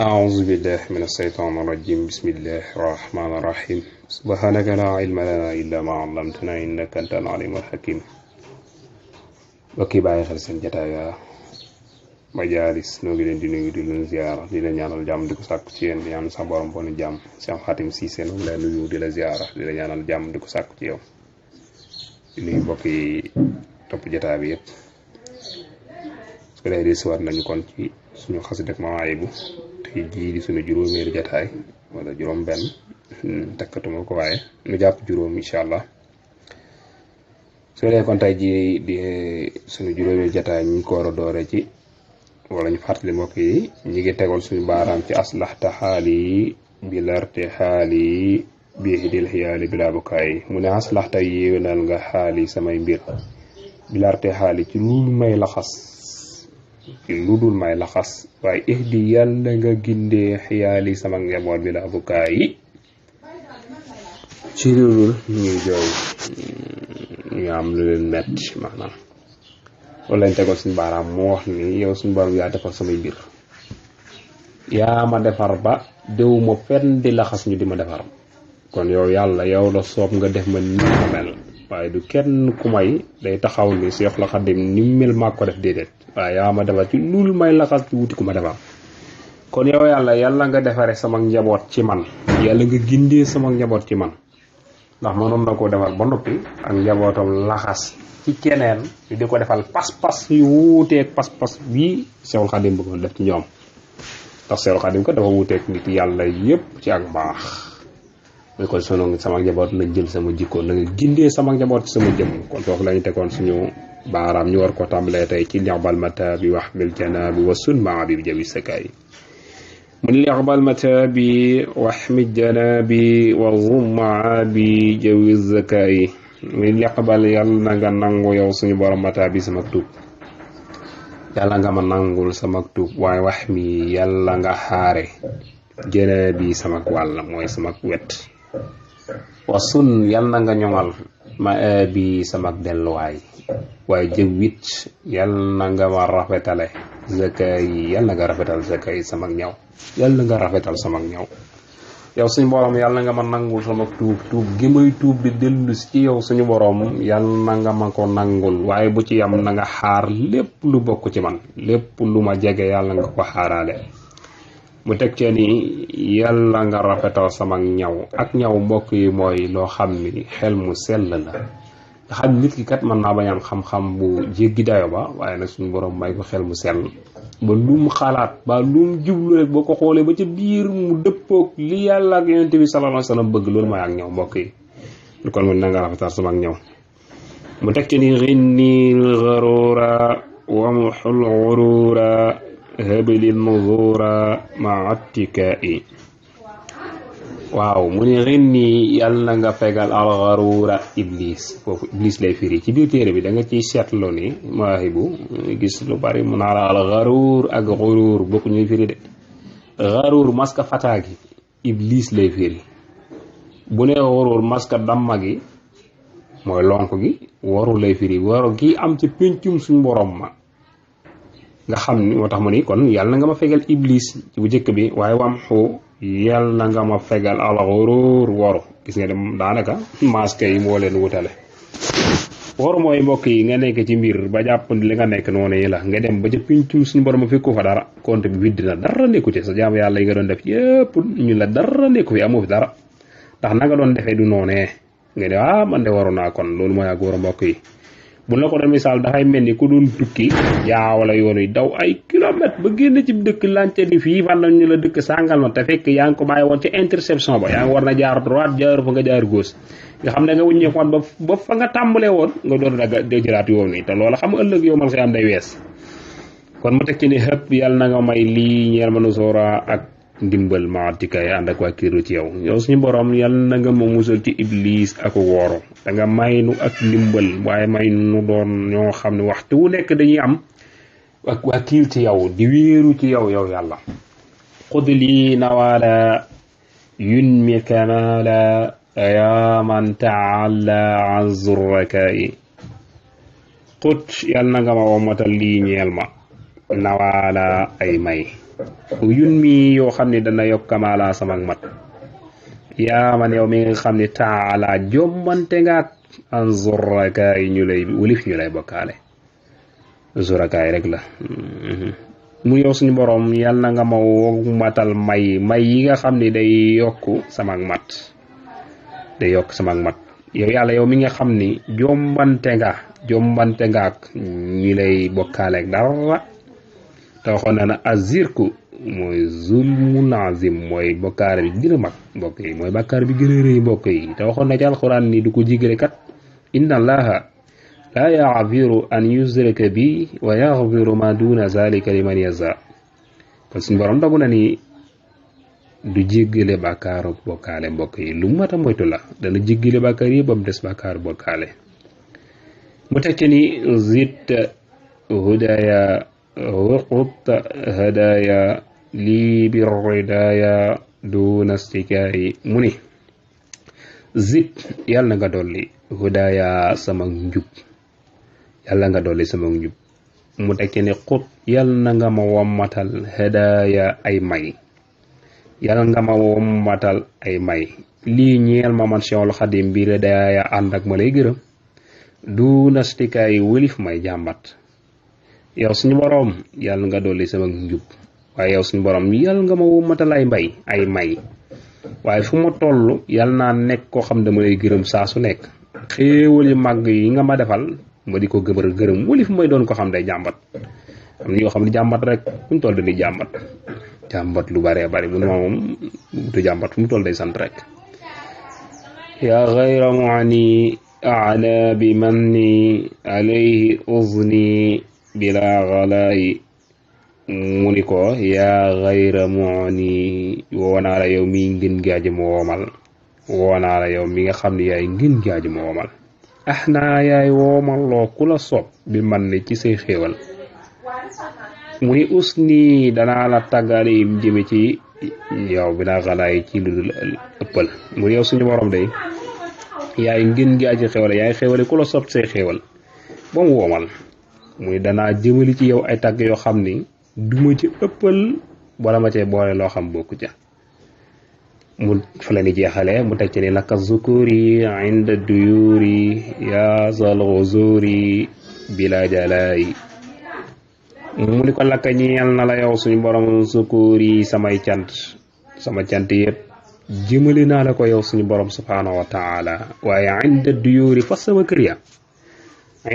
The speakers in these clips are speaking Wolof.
أعوذ بالله من الشيطان الرجيم بسم الله الرحمن الرحيم سبحانك لا علم لنا إلا ما علمتنا إنك أنت العليم الحكيم bokki bàyyi xel seen jataaya majaalis noo ngi leen di nuyu di leen ziara di leen ñaanal jàmm di ko sàkku ci yéen di ñaan sa borom bonu jàmm Cheikh Khatim Cissé noo ngi lay nuyu di la ziara di la ñaanal jàmm di ko sàkku ci yow di nuyu mbokk yi topp jataay bi yëpp su ko dee di siwaat nañu kon ci suñu xasida ak Mawaahibu tey jii di suñu juróomeeri jataay wala juróom benn takkatuma ko waaye nu jàpp juróom incha allah su dee kon tey jii di suñu juróomeeri jataay ñu ko war a doore ci wala ñu fàttali mbokk yi ñi ngi tegal suñu baaraam ci aslaxta xaali bi larte xaali bi idil xiyaali bi laa bukaay mu ne aslaxta yéwénal nga xaali samay mbir bi larte xaali ci lu may laxas ci lu dul may laxas waaye ihdi yàlla nga gindee xiyaali sama njaboot bi laa bukaay ci lu ñuy jooy ñu am lu leen metti maanaam loolu lañ tegoon suñu baaraam moo wax ni yow suñu borom yaa defar samay mbir yaa ma defar ba déwuma fenn di laxas ñu di ma defar kon yow yàlla yow la soob nga def ma ni ma mel waaye du kenn ku may day taxaw ni Seex la Xadim ni mel maa ko def déedéet waaye yaa ma defar ci lul may laxas ci wuti ku ma defar kon yow yàlla nga defare sama njaboot ci man yàlla nga gindee sama njaboot ci man ndax mënoon na koo defar ba noppi ak njabootam laxas ci keneen di ko defal pas-pas yu wuuteeg pas-pas bii Seexul Xadim bëggoon def ci ñoom ndax Seexul Xadim ko dafa wuuteeg nit yàlla yépp ci ak mbaax muy kon sono sama njaboot na jël sama jikko na nga gindee sama njaboot ci sama jëmm kon foofu lañu tegoon suñu baaraam ñu war ko tàmbalee tey ci ni'bal mata bi wax bil janaabi wa sunma bi jawi sakaay من لعب المتابي واحمي الجنابي والظمع بجوي الزكاء من لعبال يالنا nga nangu yow suñu borom matabi sama tuub yàlla nga ma nangul sama tuub waaye wax mi yàlla nga xaare janabi sama wàll mooy sama wet wasun yàlla nga ñoŋal ma bi sama delluwaay waaye jëwit yàlla nga ma rafetale zakay yàlla nga rafetal zakay sama ñaw yàlla nga rafetal sama ñaw yow suñu borom yàlla nga ma nangul sama tuub gi may tuub di dellu ci yow suñu borom yàlla nga ma ko nangul waaye bu ci yam na nga xaar lépp lu bokk ci man lépp lu ma jege yàlla nga ko xaaraale mu teg cee ni yàlla nga rafetal sama ñaw ak ñaw mbokk yi mooy loo xam ni xel mu sell la nga xam nit ki kat mën naa bañ am xam-xam bu jéggi dayo ba waaye nag suñu borom may ko xel mu sell ba lum xalaat ba lum jublu rek boo ko xoolee ba ca biir mu dëppoog li yàlla ak yonent bi sallallahu alayhi wasallam bëgg loolu mooy ak ñaw mbokk yi lu kon mu na nga rafetal sama ak ñaw mu teg ci ni xinnil gharura wa muxul ghurura habilil nuzura ma'attikai waaw mu ne rinni yàlla nga fegal alxaruura iblis foofu iblis lay firi ci biir téere bi da nga ciy seetlu ni Mawaahibu gis lu bari mu naa la alxaruur ak xuruur bokku ñuy firi de xaruur maska fataa gi iblis lay firi bu ne xuruur maska damma gi mooy lonk gi waru lay firi waru gi am ci péncum suñu borom ma nga xam ni moo tax mu ni kon yàlla nga ma fegal iblis ci bu njëkk bi waaye wam xu yàlla nga ma fegal alxuruur waru gis nga dem daanaka masque yi moo leen wutale waru mooy mbokk yi nga nekk ci mbir ba jàpp li nga nekk noonu yi la nga dem ba ca pincum suñu borom fekku fa dara compte bi widd na dara nekku ci sa jaamu yàlla yi nga doon def yëpp ñu la dara nekku fi amoo fi dara ndax na nga doon defee du noonee nga ne man de waru naa kon loolu mooy ak waru mbokk yi bu la ko doon misaal dafay mel ni ku doon tukki jaawala yoon yi daw ay kilomètre ba génn ci dëkk lante ni fii fan ñu la dëkk sàngal ma te fekk yaa ngi ko bàyyi woon ci interception ba yaa ngi war na jaar droite jaar fa nga jaar gauche nga xam ne nga wuññeeku woon ba fa nga tàmbalee woon nga doon de jëlaat yoon yi te loola xam nga ëllëg yow mal xëy am day wees kon mu teg ci ni xëpp yàlla na nga may lii ñeel ma nu soora ak ndimbal maatikay ànd ak waa kiiru ci yow yow suñu borom yàlla na nga ma musal ci iblis ak wooro da nga may nu ak ndimbal waaye may nu doon ñoo xam ne waxtu wu nekk dañuy am ak waa kiir ci yow di wéeru ci yow yàlla xud lii nawaala yun mi kamala ya man taala an zurrakayi xut yàlla na nga ma womatal lii ñeel ma nawaala ay may yun mi yoo xam ne dana yokk kamaala sama mat yaa man yow mi nga xam ne taala jommante ngaak an zurakaay ñu lay wulif ñu lay bokkaale zurakaay rek la mu yow suñu borom yàlla na nga ma matal may yi nga xam ne day yokk sama mat yow yàlla yow mi nga xam ni jombante ngaak ñi lay bokkaaleeg dara te waxoon na azirku mooy zulmun azim mooy bokkaare bi gën a mag mbokk yi mooy bàkkaar bi gën a rëy mbokk yi te waxoon na ci alxuraan ni du ko jigale kat inna allaha la yaxfiru an yusraka bi wa yaxfiru ma duna zalika liman yasha kon suñu borom dogu na ni du jéggale bàkkaaru bokkaale mbokk yi lu mat a moytu la dana jéggale bàkkaar yi ba mu des bàkkaaru bokkaale mu teg ci ni zit hudaya وقط هدايا لي بالردايا دون استكاي مني زد يالا nga dolli hudaya sama njub yàlla nga dolli sama njub mu tekki ne xut yàlla nga ma wommatal hadaaya ay may yàlla nga ma wommatal ay may lii ñeel ma man Cheikhul Khadim bi hadaaya ànd ak ma lay gërëm du nastikaay wëlif may jàmbat yow suñu borom yàlla nga dolli sama njub waaye yow suñu borom yàlla nga ma wommatal ay may waaye fu ma toll yàlla naa nekk koo xam dama lay gërëm saa su nekk xéewali màgg yi nga ma defal ma di ko gërëm wëlif may doon ko xam day jàmbat am na yoo xam ne jàmbat rek fu mu toll dañuy jàmbat lu bëree bëri bu moom du jàmbat fu mu toll day sant rek yaa xayra muani ana bi manni alayhi uzni bila xalaay mu ni ko yaa xayra muani woonaa la yow mi ngeen gaaji ma woomal woonaa la yow mi nga xam ne yaay ngeen gaaji ma woomal naa yaay woomal loo ku la soob bi man ne ci say xéewal mu ni us nii danaa la tàggalim jëme ci yow bi naa xalaay ci lu dul ëppal mu ni yow suñu borom day yaay ngeen gaaji xéewal yaay xéewale ku la soob say xéewal ba mu woomal muy danaa jëmali ci yow ay tàgg yoo xam ni duma ci ëppal wala ma cee boole loo xam bokku ca mu fa la ni jeexale mu teg ci ni naka zukuri inda duyuri ya zal ghuzuri bila jalay mu ni ko lakka ñeel na la yow suñu borom zukuri sama cant yëpp jëmali naa la ko yow suñu borom subhanahu wa taala waaye inda duyuri fa sama kër ya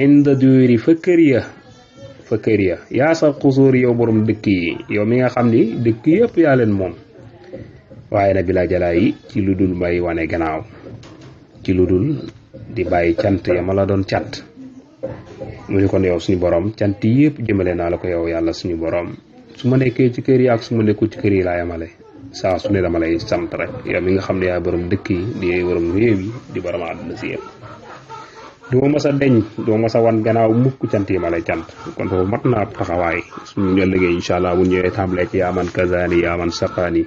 inda duyuri fa kër ya yaa sa xusuur yow borom dëkk yi yow mi nga xam ni dëkk yëpp yaa leen moom waaye nag bila jalaa ci lu dul may wane gannaaw ci lu dul di bàyyi cant ya ma la doon cant mu ni kon yow suñu borom cant yëpp jëmale naa la ko yow yàlla suñu borom su ma nekkee ci kër yi ak su ma nekkul ci kër yi laa yemale saa su ne dama lay sant rek yow mi nga xam ne yaa borom dëkk yi di borom réew yi di borom àdduna si yëpp duma mës a deñ duma mës a wan gannaaw mukk cant yi ma lay cant kon foofu mat naa taxawaay suñu ëllëgee incha allah bu ñëwee tàmbalee ci yaaman kazaani yaaman saqaani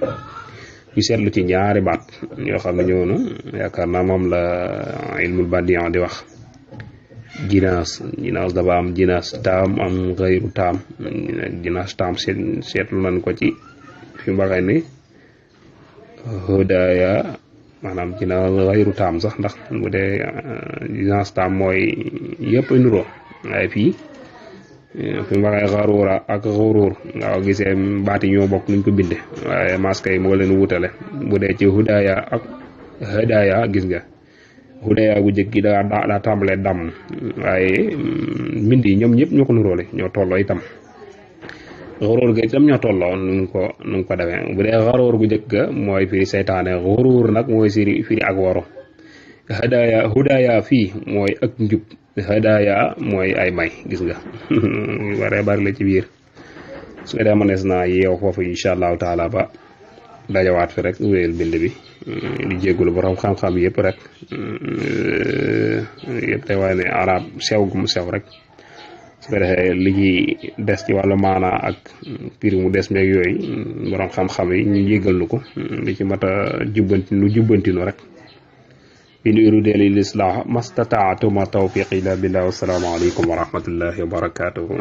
ñu seetlu ci ñaari baat yoo xam ne ñëw na yaakaar naa moom la ilmul badiyan di wax jinaas dafa am jinaas taam am xayru taam jinaas taam seetlu nañ ko ci fi mu waxee ni hudaya maanaam jinaas xayru taam sax ndax bu dee jinaas taam mooy yëpp nuroo waaye fii fi mu waxee xaruura ak xuruur nga gisee baati ñoo bokk nuñ ko binde waaye maska yi moo leen wutale bu dee ci hudaya ak hadaya gis nga hudaya gu jëkk gi daa tàmbalee dam waaye mbind yi ñoom ñëpp ñoo ko nuróole ñoo tolloo itam xuruur ga itam ñoo tolloo nu ngi ko defee bu dee xaruur gu jëkk ga mooy firi seytaane xuruur nag mooy firi ak waru hudaya fii mooy ak njub hadaya mooy ay may gis nga waree bari la ci biir su ko dee mënees naa yeew foofu incha allahu taala ba dajawaat fi rek wéyal bind bi di jéggulu borom xam-xam yëpp rek yëpp tey waaye ne arab sew gu mu sew rek su ko defee li ci des ci wàllu maanaa ak piri mu des meeg yooyu borom xam-xam yi ñu jéggal nu ko li ci mat a jubbantinu rek in uriidu illal islaaha mastata'tu ma tawfiiqi illa billah wa salaamu aleykum wa rahmatullahi wa barakatuhu